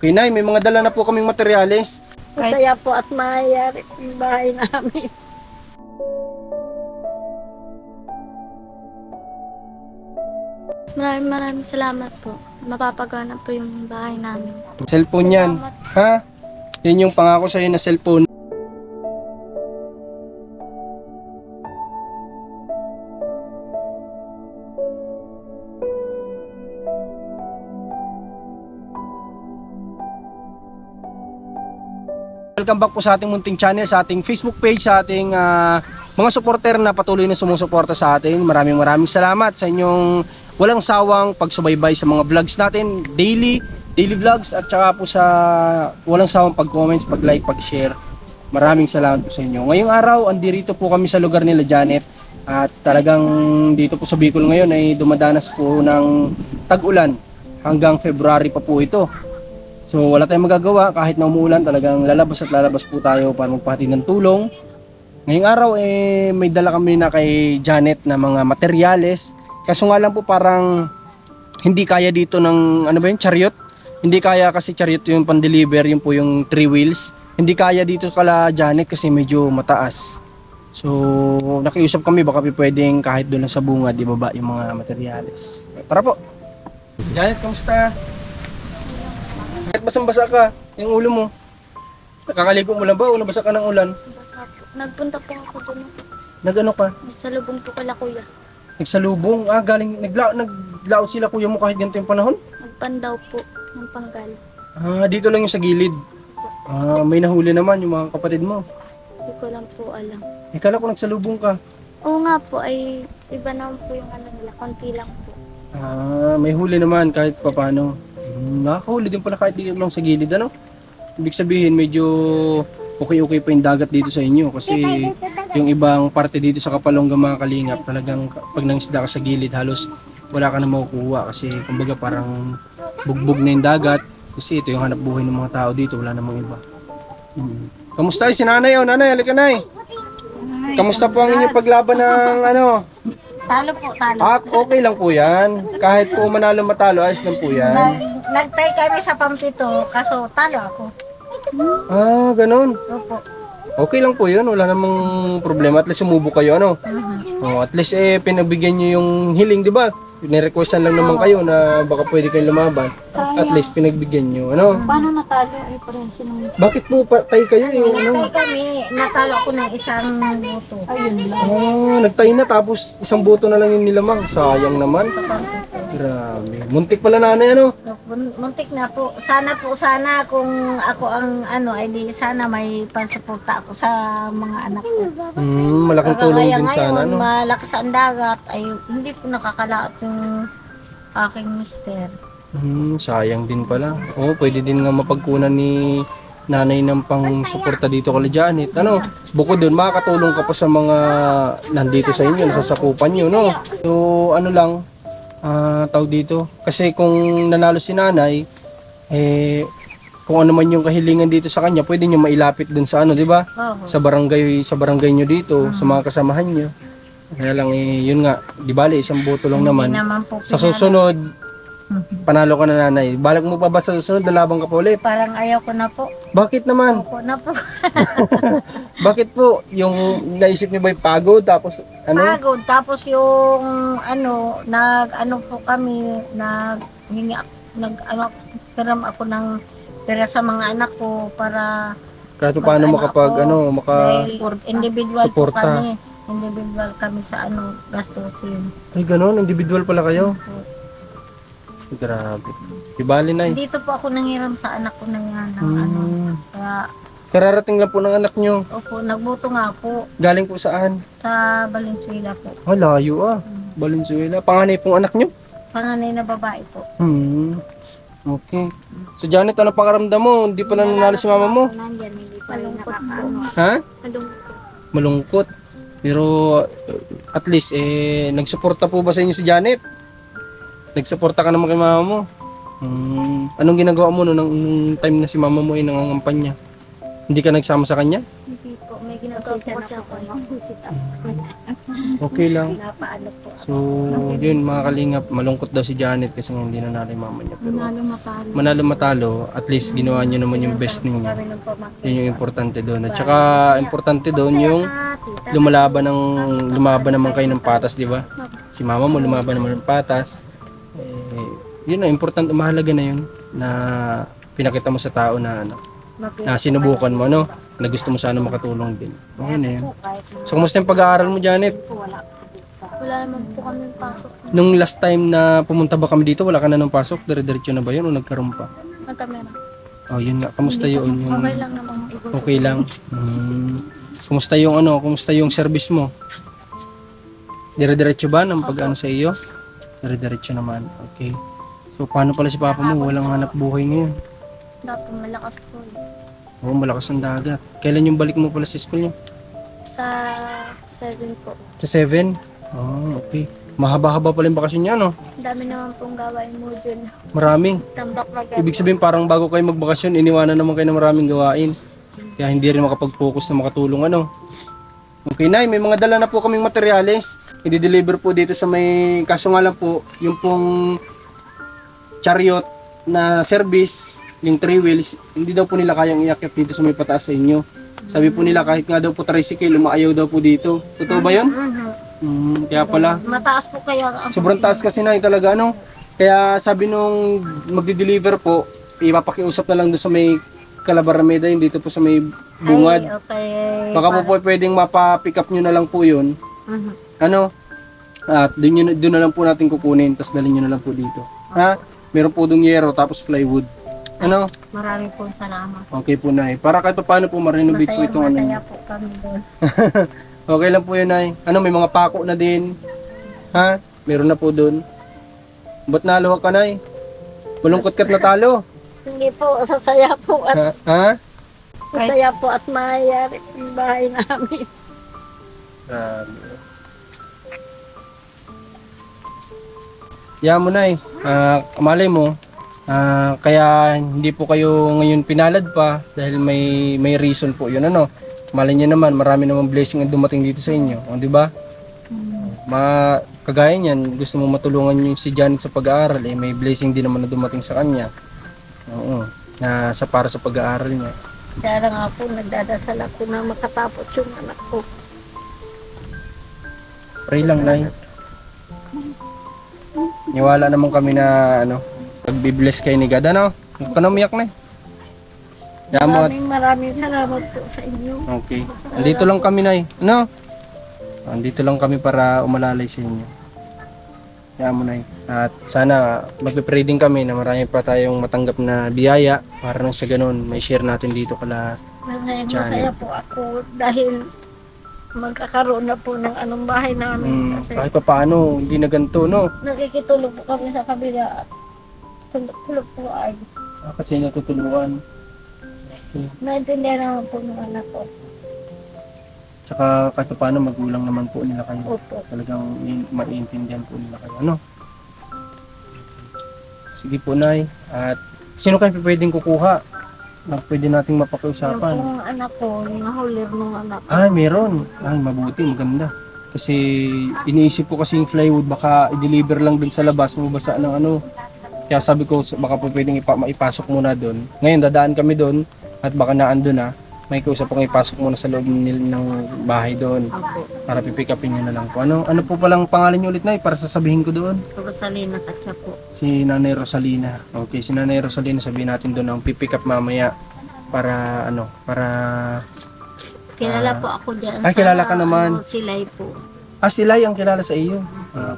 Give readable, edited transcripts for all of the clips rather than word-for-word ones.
Okay, Nay, may mga dala na po kaming materyales. Masaya po at mayayari yung bahay namin. Maraming salamat po. Mapapagana po yung bahay namin. Cellphone yan. Ha? Yan yung pangako sa'yo na cellphone. Welcome back po sa ating munting channel, sa ating Facebook page, sa ating mga supporter na patuloy na sumusuporta sa atin. Maraming salamat sa inyong walang sawang pagsubaybay sa mga vlogs natin, daily vlogs, at saka po sa walang sawang pag-comments, pag-like, pag-share. Maraming salamat po sa inyo. Ngayong araw, andirito po kami sa lugar nila Janet, at talagang dito po sa Bicol ngayon ay dumadanas po ng tag-ulan. Hanggang February pa po ito. So wala tayong magagawa, kahit na umuulan, talagang lalabas po tayo para magpahati ng tulong. Ngayong araw may dala kami na kay Janet na mga materyales. Kaso nga lang po parang hindi kaya dito ng chariot. Hindi kaya kasi chariot yung pan-deliver, yun po yung 3 wheels. Hindi kaya dito kala Janet kasi medyo mataas. So nakiusap kami baka pwedeng kahit doon sa bunga di baba yung mga materyales. Tara po. Janet, kamusta? Kahit basang-basa ka, yung ulo mo. Nakakaligo mo lang ba o nabasa ka ng ulan? Basta po. Nagpunta po ako doon. Nagano ka? Nagsalubong po kala kuya. Nagsalubong? Galing, naglaot sila kuya mo kahit ganito yung panahon? Nagpandaw po ng panggal. Dito lang yung sa gilid. May nahuli naman yung mga kapatid mo. Hindi ko lang po alam. Kala ko nagsalubong ka. Oo nga po, ay iba naman po yung nila. Konti lang po. May huli naman kahit papano. Nakakahuli din pala kahit dito lang sa gilid, ano? Ibig sabihin medyo okay pa yung dagat dito sa inyo kasi yung ibang parte dito sa Kapalonga mga kalingap talagang pag nangisda ka sa gilid halos wala ka na makukuha kasi kumbaga parang bugbog na yung dagat kasi ito yung hanap buhay ng mga tao dito, wala namang iba. Kamusta si nanay? Nanay, halika nay. Kamusta po ang inyong paglaban ng Talo po, talo. Okay lang po yan. Kahit po manalo matalo, ayos lang po yan. Nagtay kami sa Pampito, kaso talo ako. Ganun. Opo. Okay lang po yun, wala namang problema. At least sumubo kayo, at least pinagbigyan nyo yung hiling, di ba? Nirequestan lang naman kayo na baka pwede kayong lumaban. At least pinagbigyan nyo, Paano natalo? Ay, parang sinong... Bakit po patay kayo Nagtay kami, natalo ako ng isang boto. Ayun lang. Nagtay na tapos isang boto na lang yung nilamang. Sayang naman. Grabe. Muntik pala nanay, Muntik na po. Sana kung ako ang ay di sana may pansuporta ako sa mga anak ko. Malaking tulong din sana, ngayon, malakas ang dagat, ay hindi po nakakalaot yung aking mister. Sayang din pala. Pwede din nga mapagkunan ni nanay ng pang-suporta dito kay Janet. Bukod doon, makakatulong ka pa sa mga nandito sa inyo, nasasakupan nyo, So, tawag dito. Kasi kung nanalo si nanay, kung ano man yung kahilingan dito sa kanya, pwede nyo mailapit dun sa di ba? Sa barangay nyo dito, sa mga kasamahan nyo. Kaya lang yun nga, di bale, isang boto lang naman. Sa susunod, panalo ka na nanay. Balak mo pa ba sa susunod, dalabang ka pa ulit? Parang ayaw ko na po. Bakit naman? Opo na po. Bakit po? Yung naisip niyo ba yung pagod? Tapos Pagod. Tapos yung po kami, piram ako ng pera sa mga anak ko para kahit paano individual suporta. po kami. Individual kami sa gastusin. Ay ganun, individual pala kayo? Grabe. Ibali na Dito po ako nanghiram sa anak ko ng Kaya, kararating lang po ng anak nyo. opo, nagbuto nga po Galing po saan? sa Valenzuela po. Layo Valenzuela. Panganay pong anak nyo? Panganay na babae po. Okay. So Janet, ano pakaramdam mo? Hindi pa nanalo si mama mo? Nandyan, hindi pa rin nakakaano. Ha? Malungkot. Malungkot. Pero at least nagsuporta po ba sa inyo si Janet? Nagsuporta ka naman kay mama mo? Anong ginagawa mo nung time na si mama mo ay nangangampanya? Hindi ka nagsama sa kanya? Hindi po, may ginagawa po kasi ako. Okay lang. Napaano po. So, yun mga kalingap, malungkot daw si Janet kasi hindi na natin mama niya. Pero manalo matalo, at least ginawa niyo naman yung best ninyo. Kami ng pamangkin. Yun yung importante doon. At saka, importante doon yung lumaban naman kayo ng patas, di ba? Si mama mo lumaban naman ng patas. Yun na, importante, mahalaga na yun na pinakita mo sa tao na na sinubukan mo, no? Na gusto mo sana makatulong din. Okay na yun. So, kumusta yung pag-aaral mo, Janet? Wala naman po kami pasok. Nung last time na pumunta ba kami dito, wala ka na nung pasok? Dire-diretso na ba yun o nagkaroon pa? Nagkamera. Oh, yun nga. Kamusta yun? Yung... Okay lang naman. Okay lang. Kumusta yung kumusta yung service mo? Dire-diretso ba ng pag-ano sa iyo? Dire-diretso naman. Okay. So, paano pala si papa mo? Walang hanap buhay ngayon. Dapat malakas po. Oo, malakas ang dagat. Kailan yung balik mo pala sa school niyo? Sa 7 po. Sa 7? Oh, okay. Mahaba-haba pala yung bakasyon niya, no? Dami naman pong gawain mo dyan. Maraming. Tambak na Ibig sabihin parang bago kayo magbakasyon, iniwanan naman kayo ng maraming gawain. Kaya hindi rin makapag-focus na makatulong, ano? Okay, Nay, may mga dala na po kaming materyales. I-deliver po dito sa may, kaso nga lang po, yung pong chariot na service, yung 3 wheels, hindi daw po nila kayang iakyat dito sa may pataas sa inyo. Sabi po nila kahit nga daw po tricycle, umaayaw daw po dito. Totoo ba yun? Kaya pala. Mataas po kaya ang Sobrang taas kasi na talaga, ano? Kaya sabi nung magdi-deliver po, ipapakiusap na lang doon sa may Calabarameda, yun dito po sa may bungad. Ay, okay. Baka po pwedeng mapa-pick up nyo na lang po yun. Mhm. Ano? At doon na lang po natin kukunin, tapos dalhin nyo na lang po dito. Ha? Meron po doon yero, tapos plywood. Ano? Maraming po salamat. Okay po, Nay. Para kahit pa paano po ma-renovate po itong ano. Masaya po kami doon. Okay lang po yun, Nay. Ano, may mga pako na din. Ha? Meron na po doon. Ba't naluwag ka, Nay? Malungkot ka't natalo. Hindi po, sasaya po at Ha? sasaya po at mayayari yung bahay namin. Yan mo, Nay. Malay mo, kaya hindi po kayo ngayon pinalad pa dahil may reason po yun, ano. Malay niyo naman, marami namang blessing ang dumating dito sa inyo, di ba? Kagaya niyan, gusto mo matulungan yung si Janet sa pag-aaral, may blessing din naman na dumating sa kanya. Oo, para sa pag-aaral niya. Kaya nga po, nagdadasal ako na makatapos yung anak ko. Pray lang, Nay. Niwala naman kami na pagbibless kayo ni God, ano? Huwag ka na umiyak, Nay. Maraming salamat po sa inyo. Okay. Andito lang kami, Nay. Ano? Andito lang kami para umalalay sa inyo. Kaya mo, Nay. At sana magpe-pray din kami na marami pa tayong matanggap na biyaya para nang sa ganun may share natin dito kala Masaya po ako dahil magkakaroon na po ng anong bahay namin. Kasi kahit pa paano, hindi na ganito, no? nakikitulog po kami sa kabila at tulog po ay Kasi natutulungan. Okay. naintindihan naman po ng anak ko. Tsaka kahit pa paano, magulang naman po nila kayo. Opo. Talagang maiintindihan po nila kayo, ano? Sige po, Nay. At sino kayo pwedeng kukuha na pwede nating Yung mapakiusapan? pong anak ko, nahulir nung anak ko. Ay, meron. Ay, mabuti, maganda. Kasi iniisip ko kasi yung plywood, baka i-deliver lang dun sa labas, mabasa ng ano. Kaya sabi ko, baka po pwedeng maipasok muna dun. Ngayon, dadaan kami dun at baka naandun na. May kausap pong ipasok muna sa loob ng bahay doon Opo. para pipick upin nyo na lang po. Ano po palang pangalan nyo ulit, Nay, para sasabihin ko doon? Rosalina Katsa po. Si Nanay Rosalina. Okay, si Nanay Rosalina, sabihin natin doon ang pipick up mamaya para Kilala po ako dyan Ay, kilala ka naman. Silay po. Silay ang kilala sa iyo.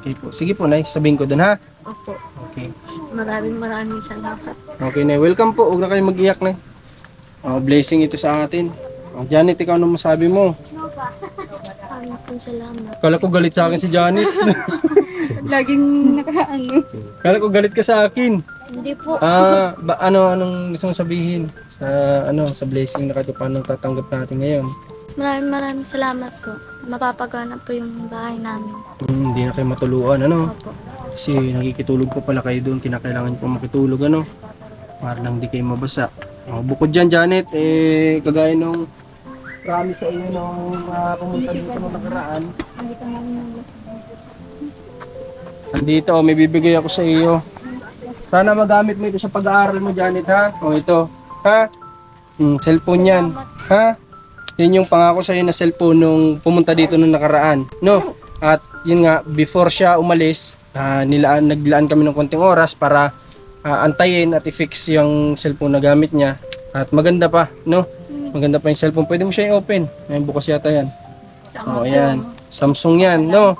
Okay po. Sige po, Nay, sabihin ko doon, ha? Opo. Okay. Maraming salamat. Okay, Nay. Welcome po. Huwag na kayo mag-iyak, Nay. Blessing ito sa atin. Janet, ikaw ano masabi mo? Ano po salamat. Kala ko galit sa akin si Janet. Laging nakaano. Kala ko galit ka sa akin. Hindi po. Anong gusto mong sabihin sa blessing na kahit paano tatanggap natin ngayon? Maraming salamat po. Mapapagana po yung bahay namin. Hindi na kayo matuluan, ano? Opo. Kasi nakikitulog po pala kayo doon, kinakailangan po makitulog, ano? Para lang di kayo mabasa. Bukod dyan, Janet, kagaya nung promise sa inyo nung pumunta dito nung nakaraan. Nandito, may bibigay ako sa iyo. Sana magamit mo ito sa pag-aaral mo, Janet, ha? O ito, ha? Cellphone yan. Ha? Yan yung pangako sa iyo na cellphone nung pumunta dito nung nakaraan. No? At yun nga, before siya umalis, naglaan kami ng konting oras para antayin at i-fix yung cellphone na gamit niya. At maganda pa, no? Maganda pa yung cellphone. Pwede mo siya i-open. Ayan, bukas yata yan. O, ayan. Samsung yan, no?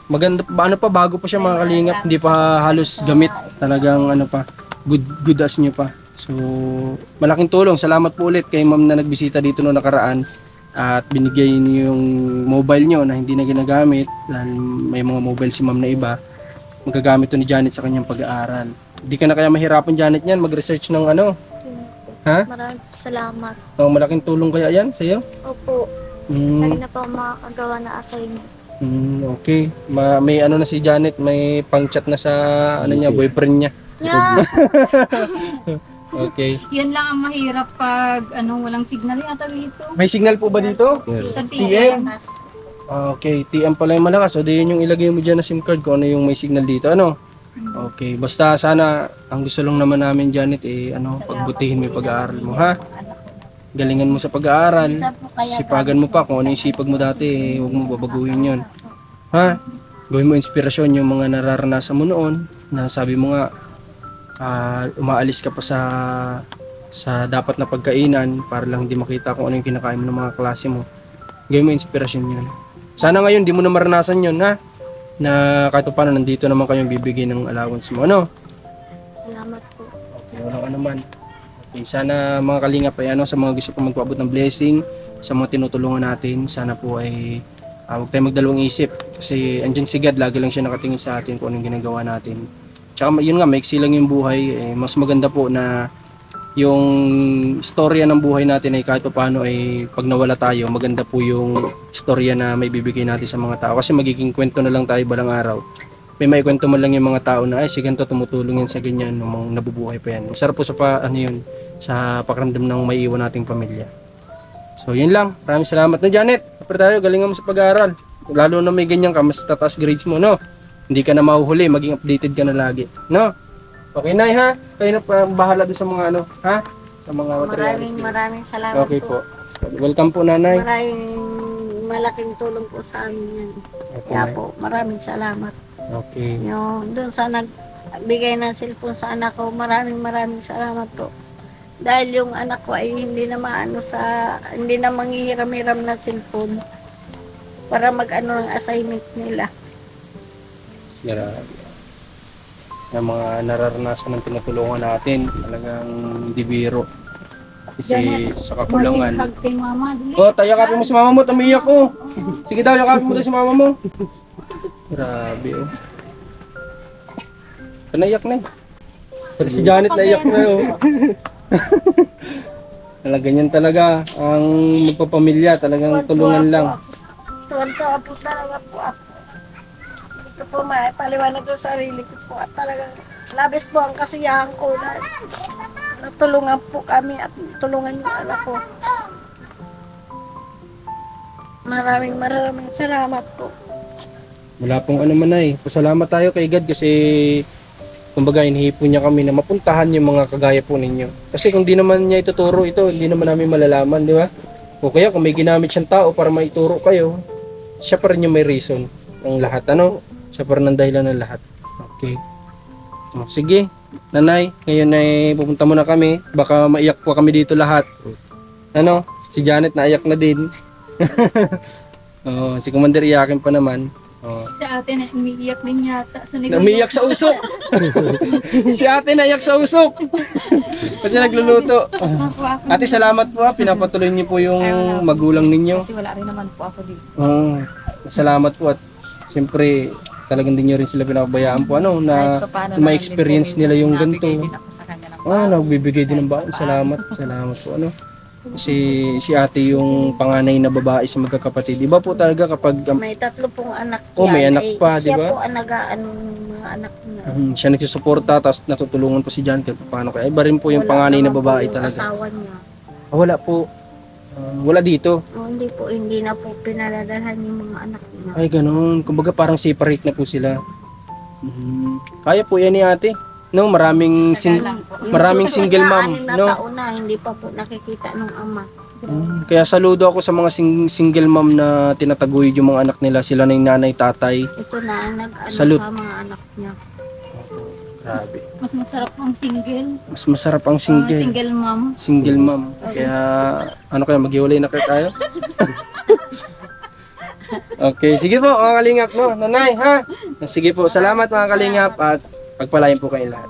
Maganda pa, ano pa, bago pa siya mga kalingap. Hindi pa halos gamit. Talagang ano pa, good as new pa. So, malaking tulong. Salamat po ulit kay ma'am na nagbisita dito noong nakaraan at binigay niyo yung mobile niyo na hindi na ginagamit. Dahil may mga mobile si ma'am na iba. Magagamit to ni Janet sa kanyang pag-aaral. Hindi ka na kaya mahirapan, Janet, yan mag-research ng ano? Ha? Maraming salamat. Oh, malaking tulong kaya yan sa iyo? Opo. Lagi na po ako makakagawa na assignment. Okay. May ano na si Janet, may pang-chat na sa ano niya, boyfriend niya. Yeah. Okay. Yan lang ang mahirap pag walang signal yata dito. May signal po ba dito? Sa TM? Okay, TM pala yung malakas. O di yun yung ilagay mo dyan na SIM card kung ano yung may signal dito. Ano? Okay, basta sana ang gusto lang naman namin, Janet, pagbutihin mo yung pag-aaral mo, ha? Galingan mo sa pag-aaral. Sipagan mo pa kung ano yung sipag mo dati, huwag mo babaguhin yun. Ha? Gawin mo inspirasyon yung mga nararanasan mo noon na sabi mo nga, umaalis ka pa sa dapat na pagkainan para lang hindi makita kung ano yung kinakain mo ng mga klase mo. Gawin mo inspirasyon yun. Sana ngayon di mo na maranasan yun, ha? Na kahit paano nandito naman kayong bibigyan ng allowance mo, ano? Salamat po. Okay, wala ka naman. Okay, sana mga kalingap ay sa mga gusto po magpaabot ng blessing, sa mga tinutulungan natin, sana po ay huwag tayo magdalawang isip kasi andyan si God, lagi lang siya nakatingin sa atin kung anong ginagawa natin. Tsaka yun nga, maiksi lang yung buhay, mas maganda po na yung storya ng buhay natin ay kahit paano ay pag nawala tayo, maganda po yung storya na may bibigay natin sa mga tao kasi magiging kwento na lang tayo balang araw. May kwento man lang yung mga tao na si ganito tumutulong yan sa ganyan nung mga nabubuhay pa yan. Masarap po sa sa pakiramdam ng may iwan nating pamilya. So yun lang, maraming salamat na Janet. Kapag tayo, galingan mo sa pag-aaral. Lalo na may ganyan ka, mas tataas grades mo, no? Hindi ka na mahuhuli, maging updated ka na lagi, no? Okay, Nay, ha? Kayo na pa bahala din sa mga ha? Sa mga materials. Maraming salamat Okay po. po. Welcome po, Nanay. Maraming malaking tulong po sa amin yan. Okay, Kaya Nay. po, maraming salamat. Okay. Yung doon sa nagbigay ng cellphone sa anak ko, maraming salamat po. Dahil yung anak ko ay hindi na hindi na manghihiram-hiram na cellphone para ng assignment nila. Grabe. Yung mga nararanasan ng tinutulungan natin, talagang hindi biro. Kasi sa kakulangan. Hug kay mama. Dili. Oh, tayo yakapin mo si mama mo, tumiyak ko. Sige daw, yakapin mo daw si mama mo. Grabe, oh. Naiyak na eh. Pati si Janet naiyak na, oh. Ganyan talaga ang magpapamilya, talagang tulungan lang. Tuwan-tuwa po talaga po ako. Ito po maipaliwanag sa sarili ko po at talagang labis po ang kasiyahan ko na natulungan po kami at tulungan yung anak ko. Maraming salamat po. Wala pong ano man ay. Pasalamat tayo kay God kasi kumbaga inihipon niya kami na mapuntahan yung mga kagaya po ninyo. Kasi kung di naman niya ituturo ito, hindi naman namin malalaman, di ba? O kaya kung may ginamit siyang tao para maituro kayo, siya pa rin yung may reason ng lahat, ano? Siya pa rin ang dahilan ng lahat. Okay. O, sige, Nanay, ngayon ay pupunta muna kami. Baka maiyak po kami dito lahat. Ano? Si Janet naiyak na din. Si Commander iyakin pa naman. Sa atin, umiiyak din yata. Sa Umiyak sa usok. Si ate naiyak sa usok. Kasi nagluluto. Ate, salamat po ha. Pinapatuloy niyo po yung magulang ninyo. Kasi wala rin naman po ako dito. Salamat po at siyempre talagang din nyo rin sila pinapabayaan po na may experience nila yung ganito. Nagbibigay din ng baon. Salamat po Kasi si ate yung panganay na babae sa magkakapatid. Iba po talaga kapag May tatlo pong anak may anak pa, di siya ba? po alagaan ng mga anak niya. siya nagsusuporta tapos natutulungan pa si John kahit paano kaya iba rin po yung panganay na babae yung talaga. asawa niya. Wala po. Wala dito. Hindi po, hindi na po pinadadalhan yung mga anak niya. Ay, ganun. Kumbaga parang separate na po sila. Kaya po yan ni ate. No, maraming maraming bunso single niya, mom, 6 na no? taon na, hindi pa po nakikita ng ama. Kaya saludo ako sa mga single mom na tinataguyod yung mga anak nila. Sila na yung nanay, tatay. Ito na ang nag-ano Salute. sa mga anak niya. Grabe. Mas masarap ang single. Mas masarap ang single. Single mom. Single mom. Kaya, ano kaya, maghiwalay na kayo tayo? Okay, sige po mga kalingap, no? Nanay, ha? Sige po, salamat mga kalingap at pagpalain po kayo lahat.